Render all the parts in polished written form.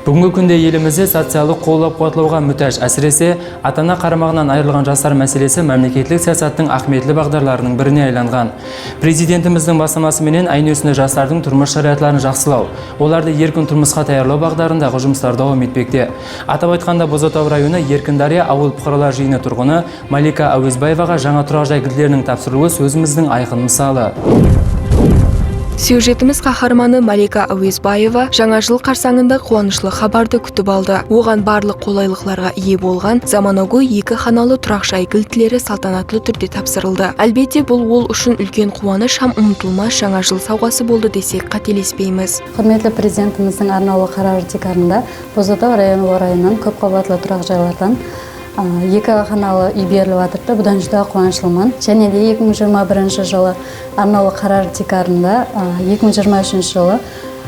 Бүгінгі күнде елімізде социалдық қолдау-қуатлауға мұқтаж, әсіресе ата-ана қарамағынан айырылған жастар мәселесі мемлекеттік саясаттың ахметлі бағдарларының біріне айланған. Президентіміздің бастамасымен айнесінде жастардың тұрмыс шариғаттарын жақсылау, оларды еркін тұрмысқа таярлау бағдарындағы жұмыстар давам етпекте. Атап айтқанда, Бозатау районы Еркіндария ауыл бұқаралар жиыны тұрғыны Малика Әуезбаеваға жаңа тұрақ жай кілттерінің тапсырылуы сөзіміздің айқын мысалы. Сюжетіміз қаһарманы Малика Әуезбаева жаңа жыл қарсаңында қуанышлы хабарды күтіп алды. Оған барлық қолайлықларға ие болған заманауи 2 ханалы тұрақ жай кілттері салтанатты түрде тапсырылды. Әлбетте, бұл ол үшін үлкен қуаныш һәм ұмытылмас жаңа жыл сауғасы болды десек қателеспейміз. Құрметті президентіміздің арнаулы қарар диқарында Бозатау районы орайынан көп қабатлы тұрақ жайлардан 2 ханалы үй беріліп жатырды. Бұдан жүдә қуанышлымын. Және де 2021 жылы арнаулы қарар диқарында 2023 жылы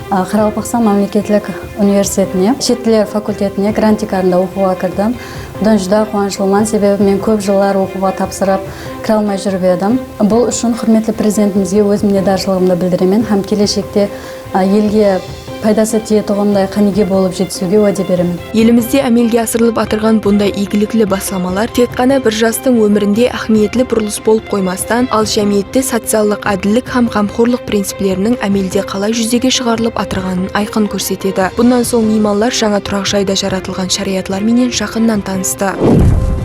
Қарақалпақстан мемлекеттік университетіне, шет тілдер факультетіне грант диқарында оқуға кірдім. Бұдан жүдә қуанышлымын, себебі мен көп жылдар оқуға тапсырып кіре алмай жүріп едім. Бұл үшін құрметті президентімізге өз мінедаршылығымды білдіремін һәм келешекте елге пайдасы тиетұғындай қанеге болып жетісуге уәде беремін. Елімізде әмелге асырылып атырған бұндай игіліклі бастамалар тек қана бір жастың өмірінде ахметлі бұрылыс болып қоймастан, ал жәмиетте социалдық әділдік һәм қамқорлық принциптерінің әмелде қалай жүзеге шығарылып атырғанын айқын көрсетеді. Бұнан соң меймандар жаңа тұрақ жайда жаратылған шариғатлармен жақыннан танысты.